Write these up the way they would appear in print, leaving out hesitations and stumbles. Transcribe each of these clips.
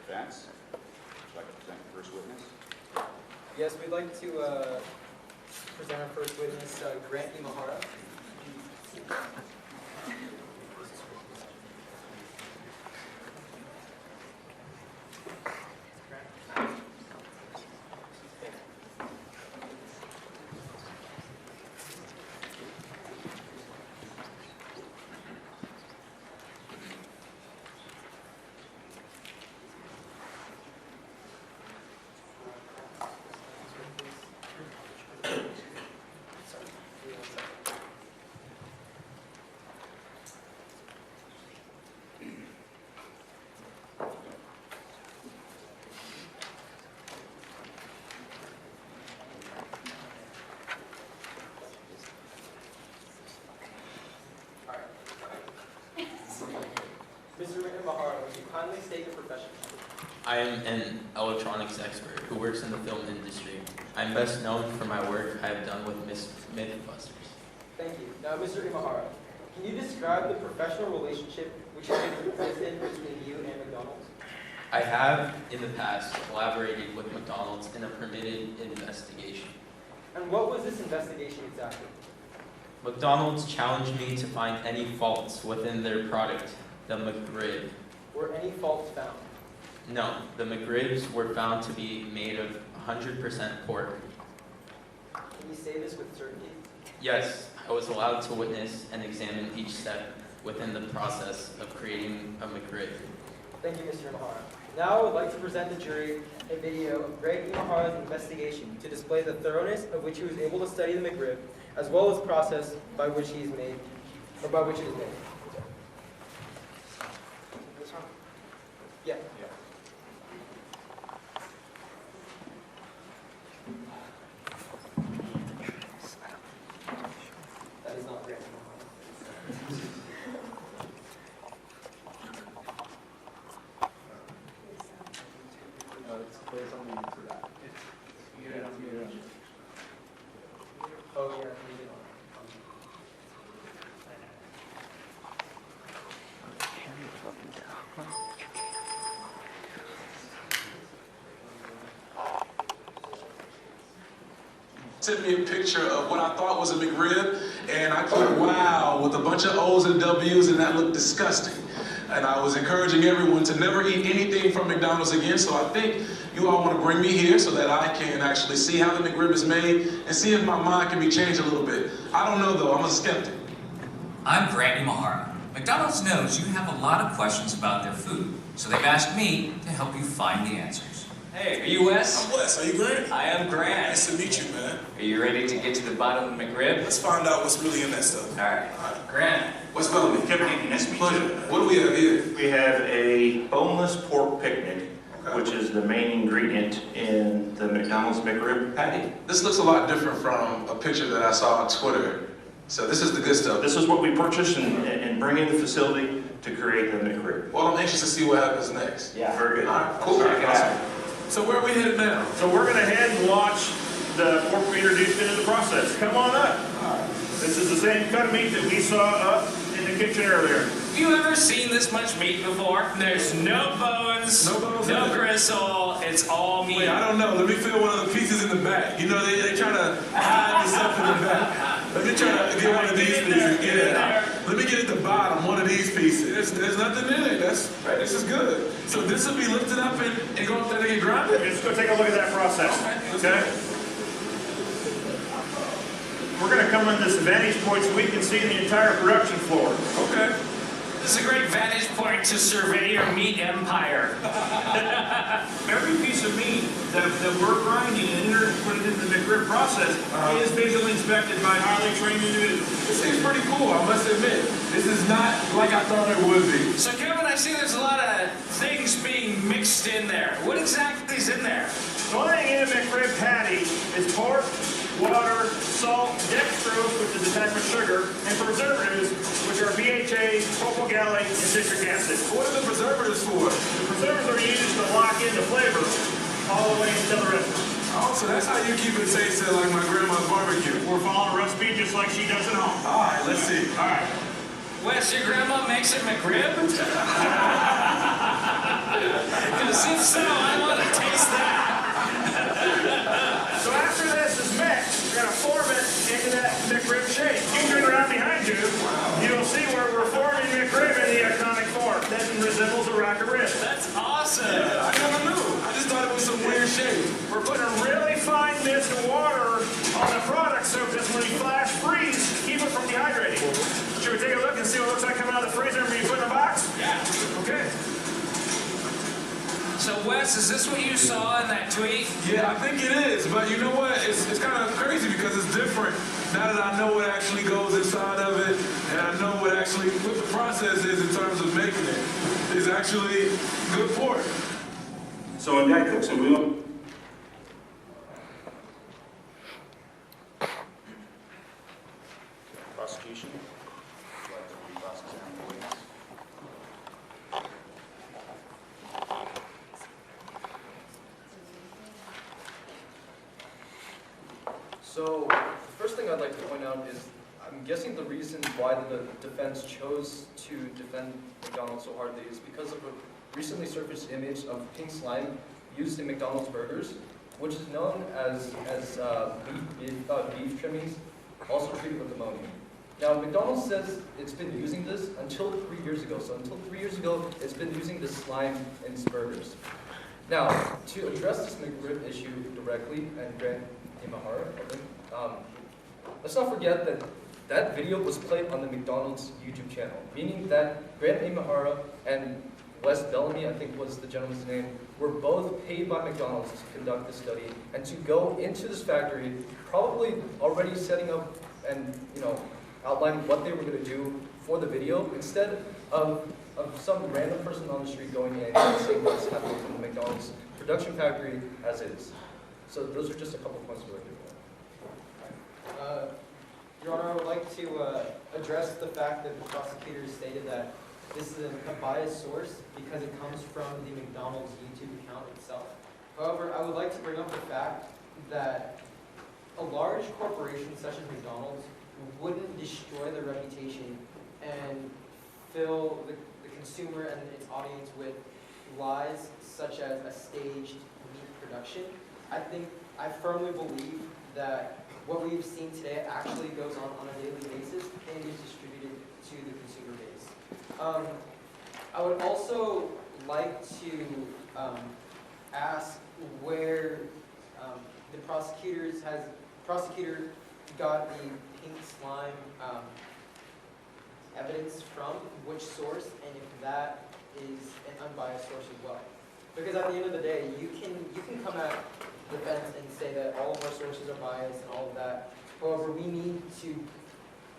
Vance, would you like to present the first witness? Yes, we'd like to present our first witness, Grant Imahara. Mr. Imahara, would you kindly state your profession? I am an electronics expert who works in the film industry. I'm best known for my work I have done with Mythbusters. Thank you. Now, Mr. Imahara, can you describe the professional relationship which has existed between you and McDonald's? I have, in the past, collaborated with McDonald's in a permitted investigation. And what was this investigation exactly? McDonald's challenged me to find any faults within their product, the McRib. Were any faults found? No, the McRibs were found to be made of 100% pork. Can you say this with certainty? Yes, I was allowed to witness and examine each step within the process of creating a McRib. Thank you, Mr. Imahara. Now I would like to present the jury a video of Greg Imahara's investigation to display the thoroughness of which he was able to study the McRib, as well as the process by which he is made, or by which it is made. Yeah. That is not Greg Imahara. Oh, yeah. Sent me a picture of what I thought was a McRib, and I put wow with a bunch of O's and W's, and that looked disgusting. And I was encouraging everyone to never eat anything from McDonald's again, so I think you all want to bring me here so that I can actually see how the McRib is made and see if my mind can be changed a little bit. I don't know though, I'm a skeptic. I'm Grant Imahara. McDonald's knows you have a lot of questions about their food, so they've asked me to help you find the answers. Hey, are you Wes? I'm Wes, are you Grant? I am Grant. Nice to meet you, man. Are you ready to get to the bottom of the McRib? Let's find out what's really in that stuff. All right. Grant. What's Bellamy? Kevin, nice to meet you. What do we have here? We have a boneless pork picnic, which is the main ingredient in the McDonald's McRib patty. This looks a lot different from a picture that I saw on Twitter. So this is the good stuff. This is what we purchased and bring in the facility to create the McRib. Well, I'm anxious to see what happens next. Yeah. Very good. All right, cool. Awesome. So where are we headed now? So we're going to head and watch the pork be introduced into the process. Come on up. This is the same cut of meat that we saw up in the kitchen earlier. Have you ever seen this much meat before? There's no bones, no gristle, it's all meat. Wait, I don't know. Let me feel one of the pieces in the back. You know, they try to hide the stuff in the back. Let me try to get one of these pieces. Yeah. Let me get at the bottom, one of these pieces. There's nothing in it. This is good. So this will be lifted up and go up there and get grinded? Let's go take a look at that process. Okay? We're going to come in this vantage point so we can see the entire production floor. Okay. This is a great vantage point to survey your meat empire. Every piece of meat that we're grinding and put it into the McRib process is visually inspected by highly trained individuals. This seems pretty cool, I must admit. This is not like I thought it would be. So Kevin, I see there's a lot of things being mixed in there. What exactly is in there? The only thing in a McRib patty is pork, water, salt, dextrose, which is a type of sugar, and preservatives, which are BHA, propylgallate, and citric acid. What are the preservatives for? The preservatives are used to lock in the flavor all the way until the recipe. Oh, so that's how you keep it tasting like my grandma's barbecue. We're following a recipe just like she does at home. All right, let's see. All right. Wes, your grandma makes a McRib? does? If so, I want to taste that. So after this is mixed, we're going to form it into that McRib shape. You can turn around behind you. You'll see where we're forming McRib in the iconic form. That resembles a rack of ribs. That's awesome. Yeah, I never knew. I just thought it was some weird shape. We're putting a really fine mist of water on the product so just when you flash freeze, keep it from dehydrating. Should we take a look and see what it looks like coming out of the freezer when you put it in a box? Yeah. Okay. So Wes, is this what you saw in that tweet? Yeah, I think it is, but you know what? It's kind of crazy because it's different now that I know what actually goes inside of it, and I know what the process is in terms of making it. It's actually good pork. So in that cooking wheel, Prosecution? Would you like to re-prosecute the witness? So, the first thing I'd like to point out is, I'm guessing the reason why the defense chose to defend McDonald's so hardly is because of a recently surfaced image of pink slime used in McDonald's burgers, which is known as beef trimmings, also treated with ammonia. Now, McDonald's says it's been using this until 3 years ago. So until 3 years ago, it's been using this slime in its burgers. Now, to address this McRib issue directly and grant Imahara, let's not forget that that video was played on the McDonald's YouTube channel, meaning that Grant Imahara and Wes Bellamy, I think was the gentleman's name, were both paid by McDonald's to conduct the study and to go into this factory, probably already setting up and outlining what they were going to do for the video, instead of some random person on the street going in and saying what's happening from the McDonald's production factory as is. So those are just a couple points we'd like to make. Your Honor, I would like to address the fact that the prosecutor stated that this is a biased source because it comes from the McDonald's YouTube account itself. However, I would like to bring up the fact that a large corporation such as McDonald's wouldn't destroy their reputation and fill the consumer and its audience with lies such as a staged meat production. I firmly believe that what we've seen today actually goes on a daily basis and is distributed to the consumer base. I would also like to ask where the prosecutor got the pink slime evidence from, which source, and if that is an unbiased source as well. Because at the end of the day, you can come at the defense and say that all of our sources are biased and all of that. However, we need to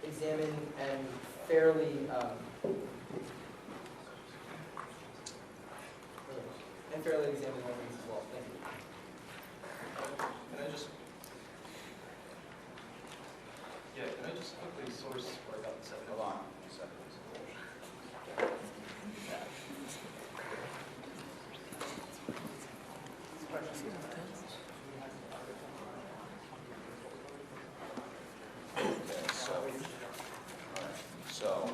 examine and fairly examine evidence as well. Thank you. Can I just quickly source where I got this evidence? Hold on, 2 seconds. So,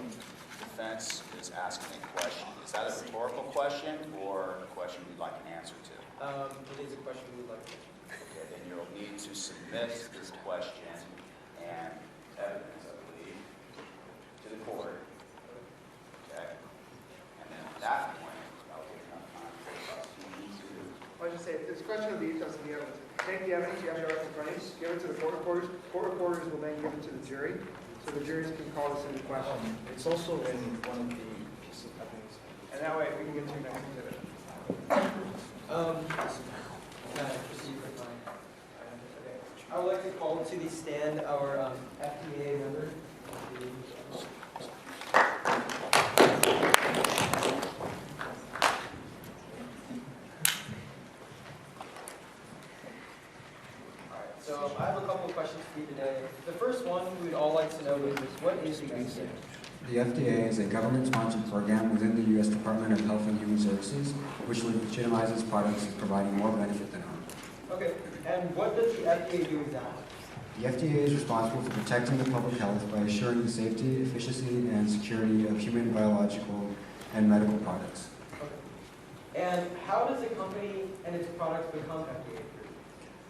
defense is asking a question. Is that a rhetorical question or a question you'd like an answer to? It is a question we would like to answer. Okay, then you'll need to submit this question and evidence, I believe, to the court. Okay? And then at that point, I'll give enough time for the prosecution to... I'll just say, if there's a question of the details of the evidence, take the evidence, you have your right in front of you, give it to the court reporters. Court reporters will then give it to the jury, so the juries can call this into question. It's also in one of the pieces of evidence. And that way, we can get to your next exhibit. Can I proceed with my? Okay. I would like to call to the stand our FDA member. So I have a couple of questions for you today. The first one we'd all like to know is, what is the FDA? The FDA is a government-sponsored program within the U.S. Department of Health and Human Services, which legitimizes products as providing more benefit than harm. Okay, and what does the FDA do exactly? The FDA is responsible for protecting the public health by assuring the safety, efficiency, and security of human, biological, and medical products. Okay. And how does a company and its products become FDA approved?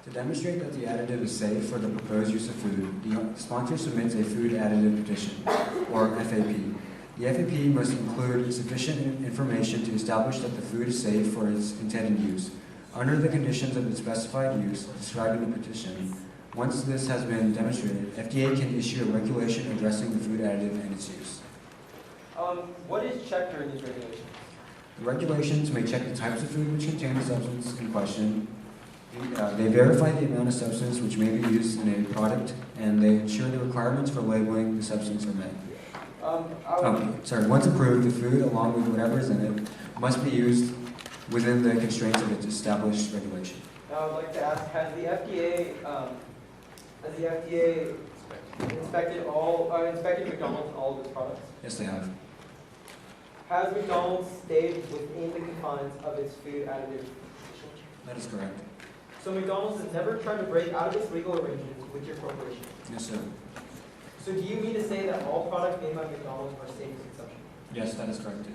To demonstrate that the additive is safe for the proposed use of food, the sponsor submits a food additive petition, or FAP. The FAP must include sufficient information to establish that the food is safe for its intended use. Under the conditions of the specified use described in the petition, once this has been demonstrated, FDA can issue a regulation addressing the food additive and its use. What is checked during these regulations? The regulations may check the types of food which contain the substance in question. They verify the amount of substance which may be used in a product, and they ensure the requirements for labeling the substance are met. Once approved, the food, along with whatever is in it, must be used within the constraints of its established regulation. Now, I would like to ask, has the FDA inspected McDonald's and all of its products? Yes, they have. Has McDonald's stayed within the confines of its food additive? That is correct. So McDonald's has never tried to break out of its legal arrangements with your corporation? Yes, sir. So do you mean to say that all products made by McDonald's are safe for consumption? Yes, that is correct, too.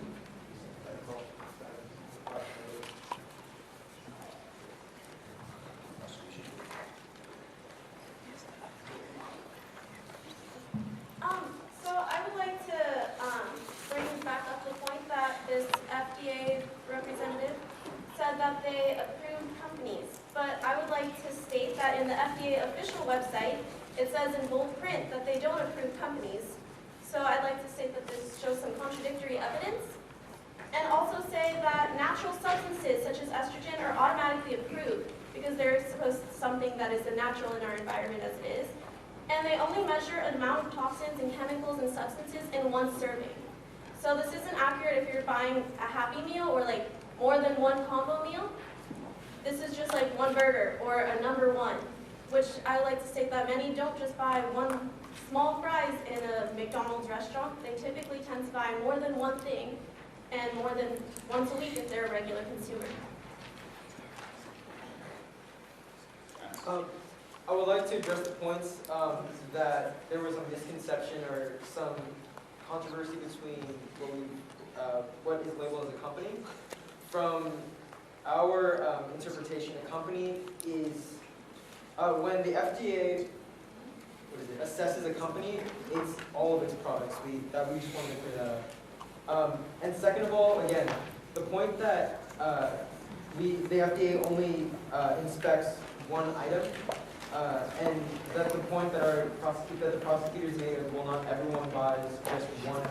So I would like to bring back up the point that this FDA representative said that they approved companies. But I would like to state that in the FDA official website, it says in bold print that they don't approve companies. So I'd like to state that this shows some contradictory evidence. And also say that natural substances such as estrogen are automatically approved because they're supposed to something that is natural in our environment as it is. And they only measure an amount of toxins and chemicals and substances in one serving. So this isn't accurate if you're buying a Happy Meal or like more than one combo meal. This is just like one burger or a number one, which I like to state that many don't just buy one small fries in a McDonald's restaurant. They typically tend to buy more than one thing and more than once a week if they're a regular consumer. I would like to address the points that there was a misconception or some controversy between what is labeled as a company. From our interpretation, a company is when the FDA assesses a company, it's all of its products. We just wanted to clear that up. And second of all, again, the point that the FDA only inspects one item, and that the point that the prosecutors made is, well, not everyone buys just one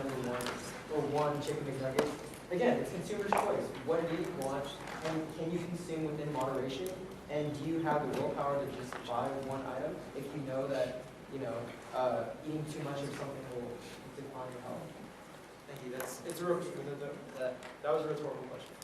or one chicken McNugget. Again, it's consumer choice. What do you want, and can you consume within moderation? And do you have the willpower to just buy one item if you know that eating too much of something will decline your health? Thank you. That was a rhetorical question.